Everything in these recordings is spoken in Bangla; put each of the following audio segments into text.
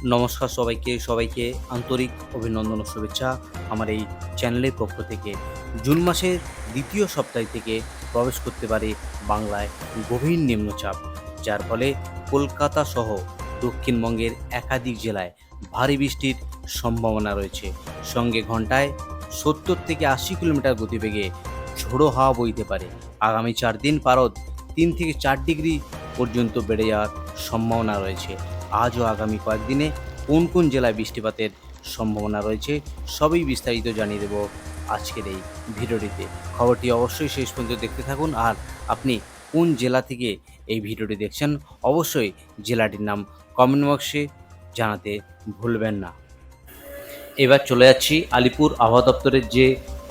নমস্কার সবাইকে আন্তরিক অভিনন্দন ও শুভেচ্ছা আমার এই চ্যানেলের পক্ষ থেকে। জুন মাসের দ্বিতীয় সপ্তাহ থেকে প্রবেশ করতে পারে বাংলায় গভীর নিম্নচাপ, যার ফলে কলকাতা সহ দক্ষিণবঙ্গের একাধিক জেলায় ভারী বৃষ্টির সম্ভাবনা রয়েছে। সঙ্গে ঘন্টায় 70 থেকে 80 কিলোমিটার গতিবেগে ঝোড়ো হাওয়া বইতে পারে। আগামী 4 দিন পারদ 3 থেকে 4 ডিগ্রি পর্যন্ত বেড়ে যাওয়ার সম্ভাবনা রয়েছে। আজ ও আগামী কয়েকদিনে কোন কোন জেলায় বৃষ্টিপাতের সম্ভাবনা রয়েছে সবই বিস্তারিত জানিয়ে দেব আজকের এই ভিডিওটিতে। খবরটি অবশ্যই শেষ পর্যন্ত দেখতে থাকুন। আর আপনি কোন জেলা থেকে এই ভিডিওটি দেখছেন অবশ্যই জেলাটির নাম কমেন্ট বক্সে জানাতে ভুলবেন না। এবার চলে যাচ্ছি আলিপুর আবহাওয়া দপ্তরের যে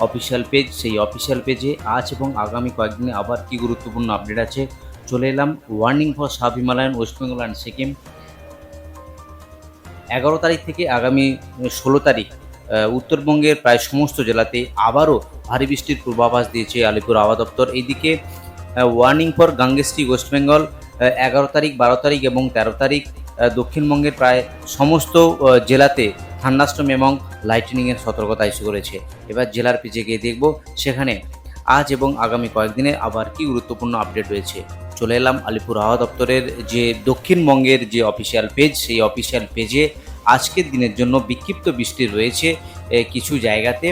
অফিসিয়াল পেজ, সেই অফিসিয়াল পেজে আজ এবং আগামী কয়েকদিনে আবার কী গুরুত্বপূর্ণ আপডেট আছে। চলে এলাম warning for sub Himalayan, West Bengal and Sikkim. 11 তারিখ থেকে আগামী 16 তারিখ উত্তরবঙ্গের প্রায় সমস্ত জেলাতে আবারও ভারী বৃষ্টির পূর্বাভাস দিয়েছে আলিপুর আবহাওয়া দপ্তর। এইদিকে ওয়ার্নিং ফর গাঙ্গেস্ট্রি ওয়েস্ট বেঙ্গল 11 তারিখ, 12 তারিখ এবং 13 তারিখ দক্ষিণবঙ্গের প্রায় সমস্ত জেলাতে থান্ডারস্টর্ম এবং লাইটনিংয়ের সতর্কতা ইস্যু করেছে। এবার জেলার পিছিয়ে গিয়ে দেখব সেখানে আজ এবং আগামী কয়েকদিনে আবার কি গুরুত্বপূর্ণ আপডেট রয়েছে। চলে এলাম আলিপুর আবহাওয়া দপ্তরের যে দক্ষিণবঙ্গের যে অফিসিয়াল পেজ, সেই অফিসিয়াল পেজে আজকের দিনের জন্য বিক্ষিপ্ত বৃষ্টি রয়েছে কিছু জায়গাতে।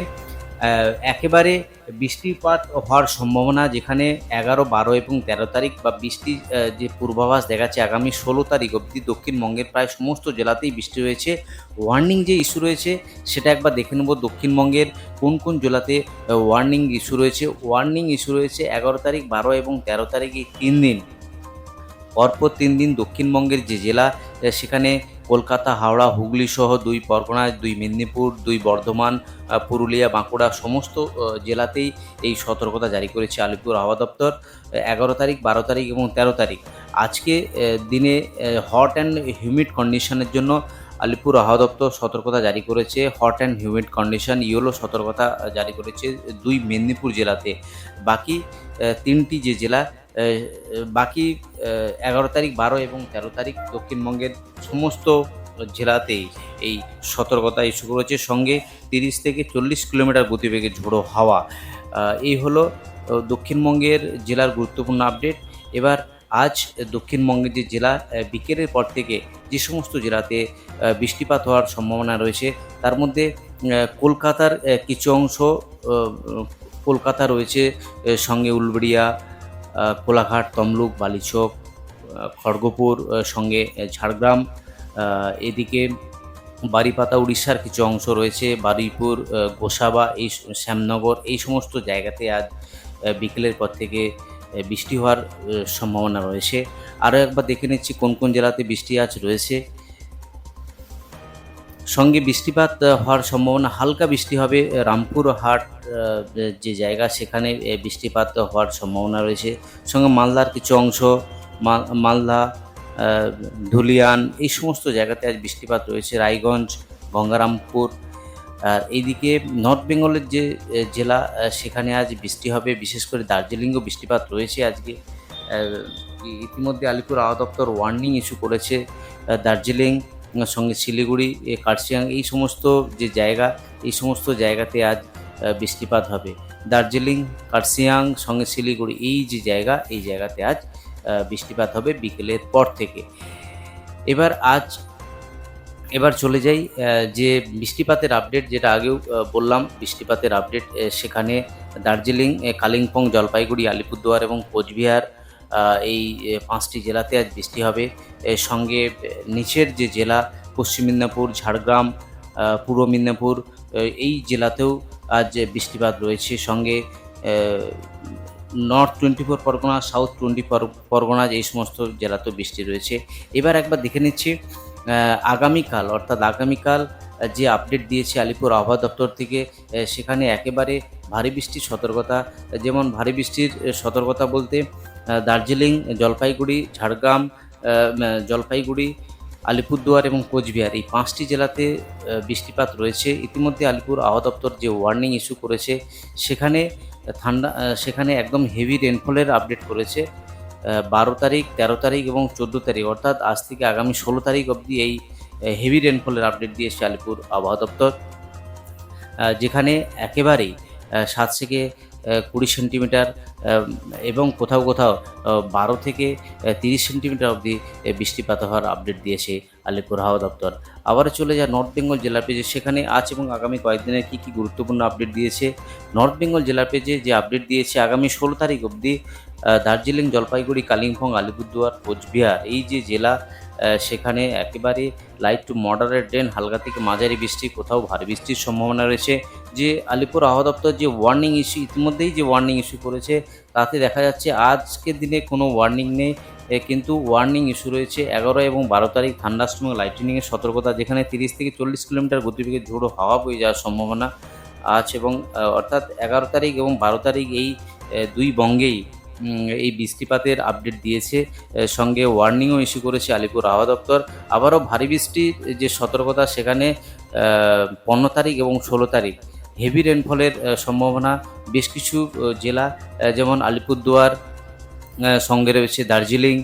একেবারে বৃষ্টিপাত হওয়ার সম্ভাবনা, যেখানে 11, 12 এবং 13 তারিখ বা বৃষ্টির যে পূর্বাভাস দেখাচ্ছে আগামী 16 তারিখ অবধি দক্ষিণবঙ্গের প্রায় সমস্ত জেলাতেই বৃষ্টি রয়েছে। ওয়ার্নিং যে ইস্যু রয়েছে সেটা একবার দেখে নেব দক্ষিণবঙ্গের কোন কোন জেলাতে ওয়ার্নিং ইস্যু রয়েছে। ওয়ার্নিং ইস্যু রয়েছে 11 তারিখ, 12 এবং 13 তারিখ, এই 3 দিন পরপর 3 দিন দক্ষিণবঙ্গের যে জেলা সেখানে কলকাতা, হাওড়া, হুগলি সহ 2 পরগনা, 2 মেদিনীপুর, 2 বর্ধমান, পুরুলিয়া, বাঁকুড়া সমস্ত জেলাতেই এই সতর্কতা জারি করেছে আলিপুর আবহাওয়া দপ্তর। 11 তারিখ, 12 তারিখ এবং 13 তারিখ আজকে দিনে হট অ্যান্ড হিউমিড কন্ডিশনের জন্য আলিপুর আবহাওয়া দপ্তর সতর্কতা জারি করেছে। Hot and humid condition yellow সতর্কতা জারি করেছে 2 মেদিনীপুর জেলাতে। বাকি 3টি যে জেলা বাকি 11 তারিখ, 12 এবং 13 তারিখ দক্ষিণবঙ্গের সমস্ত জেলাতেই এই সতর্কতা ইস্যু করেছে। সঙ্গে 30 থেকে 40 কিলোমিটার গতিবেগে ঝোড়ো হাওয়া। এই হলো দক্ষিণবঙ্গের জেলার গুরুত্বপূর্ণ আপডেট। এবার আজ দক্ষিণবঙ্গের যে জেলা বিকেলের পর থেকে যে সমস্ত জেলাতে বৃষ্টিপাত হওয়ার সম্ভাবনা রয়েছে তার মধ্যে কলকাতার কিছু অংশ, কলকাতা রয়েছে, সঙ্গে উলবেড়িয়া, কোলাঘাট, তমলুক, বালিচক, খড়গপুর, সঙ্গে ঝাড়গ্রাম, এদিকে বারিপাতা উড়িষ্যার কিছু অংশ রয়েছে, বারুইপুর, গোসাবা, এই শ্যামনগর, এই সমস্ত জায়গাতে আজ বিকেলের পর থেকে বৃষ্টি হওয়ার সম্ভাবনা রয়েছে। আরও একবার দেখে নিচ্ছি কোন কোন জেলাতে বৃষ্টি আজ রয়েছে। সঙ্গে বৃষ্টিপাত হওয়ার সম্ভাবনা, হালকা বৃষ্টি হবে রামপুরহাট যে জায়গা সেখানে বৃষ্টিপাত হওয়ার সম্ভাবনা রয়েছে। সঙ্গে মালদার কিছু অংশ, মালদা, ধুলিয়ান, এই সমস্ত জায়গাতে আজ বৃষ্টিপাত রয়েছে। রায়গঞ্জ, গঙ্গারামপুর। আর এইদিকে নর্থ বেঙ্গলের যে জেলা সেখানে আজ বৃষ্টি হবে, বিশেষ করে দার্জিলিংয়েও বৃষ্টিপাত রয়েছে আজকে। ইতিমধ্যে আলিপুর আবহাওয়া দপ্তর ওয়ার্নিং ইস্যু করেছে দার্জিলিং, সঙ্গে শিলিগুড়ি, কার্শিয়াং, এই সমস্ত যে জায়গা, এই সমস্ত জায়গাতে আজ বৃষ্টিপাত হবে। দার্জিলিং, কার্শিয়াং, সঙ্গে শিলিগুড়ি, এই যে জায়গা, এই জায়গাতে আজ বৃষ্টিপাত হবে বিকেলের পর থেকে। এবার চলে যাই যে বৃষ্টিপাতের আপডেট, যেটা আগেও বললাম বৃষ্টিপাতের আপডেট। সেখানে দার্জিলিং, কালিম্পং, জলপাইগুড়ি, আলিপুরদুয়ার এবং কোচবিহার, এই 5টি জেলাতে আজ বৃষ্টি হবে। সঙ্গে নিচের যে জেলা পশ্চিম মেদিনীপুর, ঝাড়গ্রাম, পূর্ব মেদিনীপুর, এই জেলাতেও আজ বৃষ্টিপাত রয়েছে। সঙ্গে নর্থ 24 পরগনা, সাউথ 20 পরগনা, এই সমস্ত জেলাতেও বৃষ্টি রয়েছে। এবার একবার দেখে নিচ্ছি আগামীকাল, অর্থাৎ আগামীকাল যে আপডেট দিয়েছে আলিপুর আবহাওয়া দপ্তর থেকে, সেখানে একেবারে ভারী বৃষ্টির সতর্কতা। যেমন ভারী বৃষ্টির সতর্কতা বলতে দার্জিলিং, জলপাইগুড়ি, ঝাড়গ্রাম, জলপাইগুড়ি, আলিপুরদুয়ার এবং কোচবিহার, এই 5টি জেলাতে বৃষ্টিপাত রয়েছে। ইতিমধ্যে আলিপুর আবহাওয়া দপ্তর যে ওয়ার্নিং ইস্যু করেছে সেখানে একদম হেভি রেনফলের আপডেট করেছে। 12 তারিখ, 13 তারিখ এবং 14 তারিখ, অর্থাৎ আজ থেকে আগামী 16 তারিখ অবধি এই হেভি রেনফলের আপডেট দিয়েছে আলিপুর আবহাওয়া দপ্তর, যেখানে একেবারেই 7 থেকে 20 সেন্টিমিটার এবং কোথাও কোথাও 12 থেকে 30 সেন্টিমিটার অবধি বৃষ্টিপাত হওয়ার আপডেট দিয়েছে আলিপুর হাওয়া দপ্তর। আবারও চলে যায় নর্থ বেঙ্গল জেলার পেজে, সেখানে আজ এবং আগামী কয়েকদিনের কী গুরুত্বপূর্ণ আপডেট দিয়েছে। নর্থ বেঙ্গল জেলার পেজে যে আপডেট দিয়েছে, আগামী 16 তারিখ অবধি দার্জিলিং, জলপাইগুড়ি, কালিম্পং, আলিপুরদুয়ার, কোচবিহার এই যে জেলা, সেখানে একেবারে লাইট টু মডারেট রেন, হালকা থেকে মাঝারি বৃষ্টি, কোথাও ভারী বৃষ্টির সম্ভাবনা রয়েছে। যে আলিপুর আবহাওয়া দপ্তর যে ওয়ার্নিং ইস্যু ইতিমধ্যেই যে ওয়ার্নিং ইস্যু করেছে, তাতে দেখা যাচ্ছে আজকের দিনে কোনো ওয়ার্নিং নেই, কিন্তু ওয়ার্নিং ইস্যু রয়েছে 11 এবং 12 তারিখ থান্ডারস্টর্ম এবং লাইটনিংয়ের সতর্কতা, যেখানে 30 থেকে 40 কিলোমিটার গতিবেগে ঝোড়ো হাওয়া বয়ে যাওয়ার সম্ভাবনা আজ এবং অর্থাৎ 11 তারিখ এবং 12 তারিখ এই দুই বঙ্গেই এই বৃষ্টিপাতের আপডেট দিয়েছে, সঙ্গে ওয়ার্নিংও ইস্যু করেছে আলিপুর আবহাওয়া দপ্তর। আবারও ভারী বৃষ্টির যে সতর্কতা, সেখানে 15 তারিখ এবং 16 তারিখ হেভি রেনফলের সম্ভাবনা বেশ কিছু জেলা, যেমন আলিপুরদুয়ার, সঙ্গে রয়েছে দার্জিলিং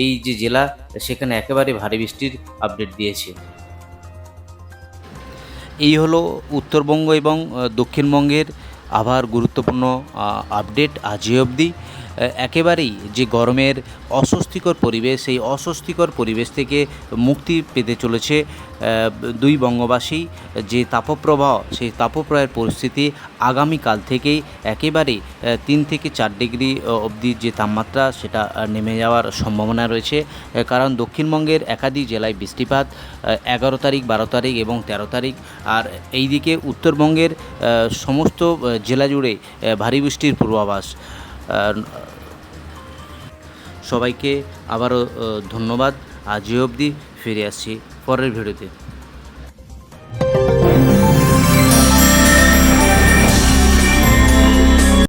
এই যে জেলা, সেখানে একেবারে ভারী বৃষ্টির আপডেট দিয়েছে। এই হলো উত্তরবঙ্গ এবং দক্ষিণবঙ্গের আবহাওয়ার গুরুত্বপূর্ণ আপডেট আজই অবধি। একেবারেই যে গরমের অস্বস্তিকর পরিবেশ, সেই অস্বস্তিকর পরিবেশ থেকে মুক্তি পেতে চলেছে দুই বঙ্গবাসী। যে তাপপ্রবাহ, সেই তাপপ্রবাহের পরিস্থিতি আগামীকাল থেকেই একেবারেই 3 থেকে 4 ডিগ্রি অবধি যে তাপমাত্রা, সেটা নেমে যাওয়ার সম্ভাবনা রয়েছে। কারণ দক্ষিণবঙ্গের একাধিক জেলায় বৃষ্টিপাত 11 তারিখ, 12 তারিখ এবং 13 তারিখ। আর এইদিকে উত্তরবঙ্গের সমস্ত জেলা জুড়ে ভারী বৃষ্টির পূর্বাভাস। সবাইকে আবারও ধন্যবাদ। আজই অবধি, ফিরে আসছি পরের ভিডিওতে।